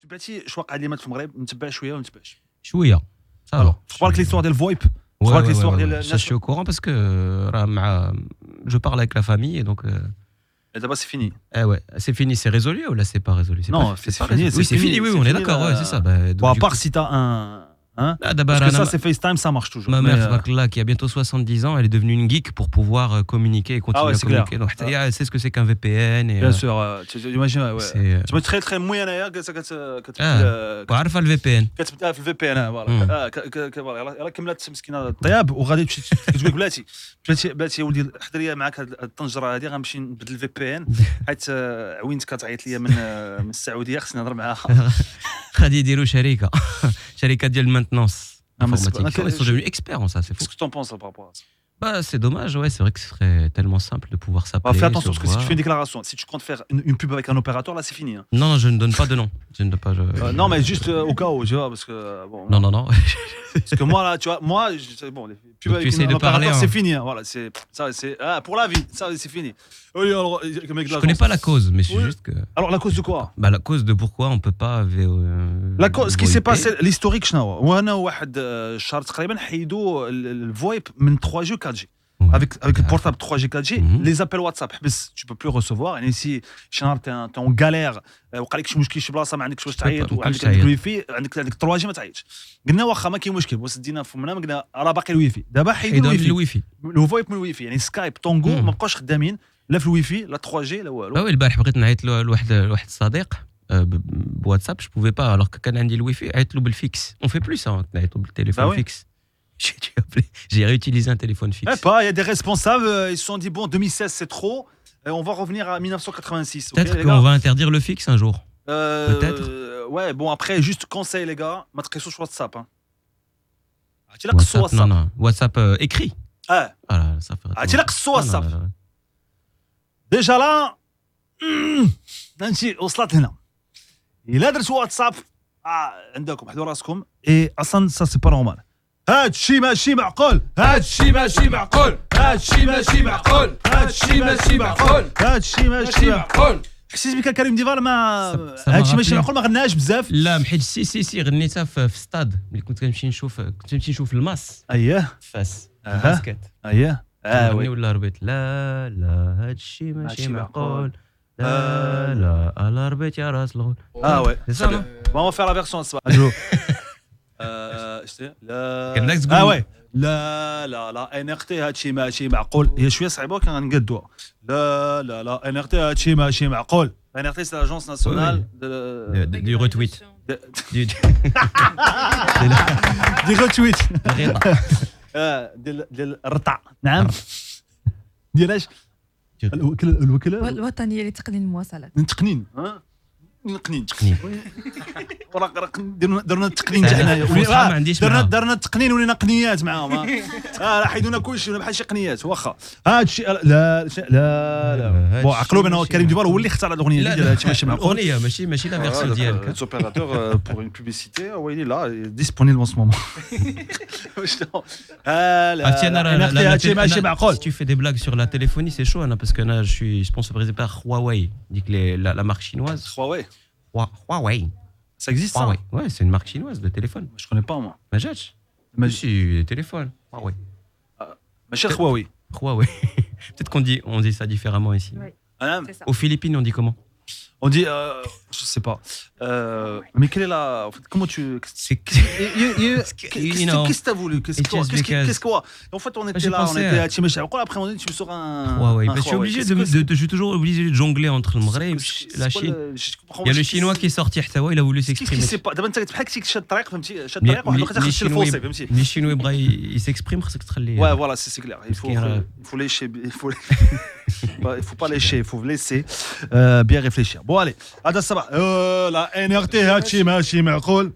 تبعتي واش واقع اليومات في المغرب متبع شويه ولا ما متبعش شويه صافا خبرك ليستوار ديال الفويب Ouais, خبرك ouais, ليستوار ouais, ديال ouais. Ça, je الناس suis au courant parce que je parle avec la famille et donc دابا سي فيني ouais, c'est fini, c'est résolu ou là c'est pas résolu? Non, C'est c'est pas fini, résolu. c'est Oui, c'est fini, fini, oui, c'est on est fini, d'accord, là. ouais, c'est ça. Bah, donc, bon à du part coup, si t'as un hein d'abord, parce que ça Anna- c'est FaceTime ça marche toujours ma mais, mère, là, qui a bientôt 70 ans, elle est devenue une geek pour pouvoir communiquer et continuer ouais, à c'est clair. communiquer. Donc, elle sait ce que c'est qu'un VPN. Et, bien sûr tu imagines ouais c'est tu me très très موي انايا كتبت وعارفه ال VPN. كتبدا في الفي بي ان فوالا فوالا كملات مسكينه الطياب وغادي تمشي كتقول لك بلاتي ولدي حضر لي معاك هاد الطنجره هادي غنمشي نبدل الفي بي ان حيت عوينت كتعيط لي من السعوديه خصني نهضر معاها غادي يديروا شركه ديال المانتنونس mais c'est informatique. pas- Ils sont devenus experts en ça, c'est fou. qu'est-ce que t'en penses par rapport à ça Bah, c'est dommage, ouais, c'est vrai que ce serait tellement simple de pouvoir s'appeler. fais attention se parce que si tu voir. fais une déclaration si tu comptes faire une pub avec un opérateur là c'est fini hein. Non, je ne donne pas de nom. Je ne donne pas. Non mais juste au cas où tu vois parce que bon Non. parce que moi là tu vois moi bon les pubs Donc, avec tu essayes un de parler, opérateur c'est hein. fini hein. Voilà c'est ça c'est pour la vie ça c'est fini oui alors mec, Je connais pas la cause, mais c'est Oui. juste que. alors la cause de quoi Bah, la cause de pourquoi on peut pas. la cause ce qui s'est VoIP. passé l'historique شنو هو وانا واحد الشهر تقريبا حيدوا الفويب من 3G و 4G Ouais. avec le portable 3G 4G Mhm. les appels WhatsApp حبس tu peux plus recevoir يعني si شي نهار t'es en galère وقع لك شي مشكل شي بلاصه ما عندكش واش تعيط ما وعندك تعيط. الوي في عندك 3G ما تعيطش قلنا واخا ما كاين مشكل بس دينا فمنا قلنا راه باقي الوي في دابا حيدوا حيدوا الوي في الويفي. الفويب من الوي في يعني سكايب طونغو مم. ما بقاوش خدامين لا في الوي في لا 3G لا والو Ah oui, البارح بغيت نعيط لواحد الصديق بواتساب, je pouvais pas alors que كان عندي الويفي عيط له بالفيكس. On fait plus ça, نعيطوا بالتليفون oui. fixe. J'ai réutilisé un téléphone fixe. pas il y a des responsables ils se sont dit bon 2016 c'est trop on va revenir à 1986 Peut-être les qu'on gars va interdire le fixe un jour. Peut-être. Ouais bon après juste conseil les gars ما تقيسوش واتساب hein عرفتي لا قصوا WhatsApp, non, واتساب non. WhatsApp écrit. Voilà, ça fait. عرفتي لا قصوا واتساب Non, non. ديجا لا انت وصلت هنا الا درتوا واتساب عندكم حدوا راسكم اي اصلا سا سي با نورمال هادشي ماشي معقول هادشي ماشي معقول هادشي ماشي معقول هادشي ماشي معقول هادشي ماشي معقول حسيت بك كريم ديفال ما ça m'a هادشي ماشي rappelé. معقول ما غناش بزاف لا محيت سي غنيتها في ستاد ملي كنت كنمشي نشوف الماس اييه فاس أها. باسكت. اييه غني ولا ربيت لا هادشي ماشي معقول لا على ربيت يا راس الغول. ouais C'est ça, non on va faire la version ce soir لا كان داك تقول ouais لا NRT هادشي ماشي معقول هي شويه صعيبه كان غنقدوها لا NRT هادشي ماشي معقول NRT c'est l'agence nationale du retweet du دي روتويت الرضا. ديال الرطع نعم ديال اش الوكاله الوطنيه لتقنين المواصلات. نتقنين نقنين تقنين. درنا التقنين تاعنا الفصحى ما عنديش معاها. درنا التقنين ولينا قنيات معاهم راه حيدونا كلشي بحال شي قنيات واخا هادشي لا بون عقلوا بان كريم ديفال هو اللي اختار هاد الاغنيه ديال هادشي ماشي معقول الاغنيه ماشي لا فيرسيون ديالك. les opérateurs pour une publicité il est là il est disponible en ce moment عرفتي انا هادشي ماشي معقول Si tu fais des blagues sur la téléphonie, c'est chaud, hein, parce que là, je suis sponsorisé par Huawei, dit que la marque chinoise. Huawei Huawei. ça existe ça Huawei. Ouais, c'est une marque chinoise de téléphone. je connais pas moi Majach. Si, des téléphones. Huawei. ماشي Huawei Huawei. Peut-être qu'on dit ça différemment ici. C'est ça. Aux Philippines, on dit comment? on dit je sais pas mais quelle est la en fait comment tu C'est qu'est-ce que t'as voulu qu'est-ce quoi en fait on était là on était à Tchimecha après on dit tu me sors un Huawei. Je suis obligé je suis toujours obligé de jongler entre le Maghreb et la Chine. Il y a le chinois qui est sorti à Hawaï, il a voulu s'exprimer. دابا انت بحال كنتي شاد الطريق فهمتي شاد الطريق واحد الوقت خاصك الفوسي فهمتي Les Chinois il s'exprime, خاصك تخليه. ouais voilà c'est clair il faut lécher il faut pas lécher il faut laisser bien réfléchir bon allez هذا الصباح لا NRT هادشي ماشي معقول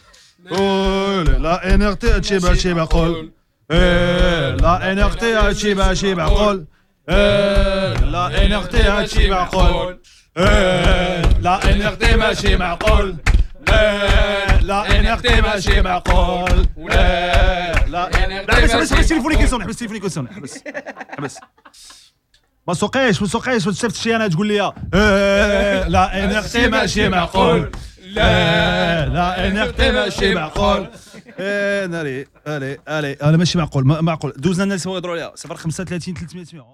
لا NRT هادشي ماشي معقول لا NRT هادشي ماشي معقول لا NRT هادشي معقول لا NRT ماشي معقول لا NRT ماشي معقول لا حبس تليفوني كيسون حبس تليفوني كيسون حبس ما سوقيش ما شفت شي انا تقول لي لا NRT ماشي معقول لا ان ار تي ماشي معقول. ناري الي انا ماشي معقول دوزنا الناس يهضروا عليها 0 35 300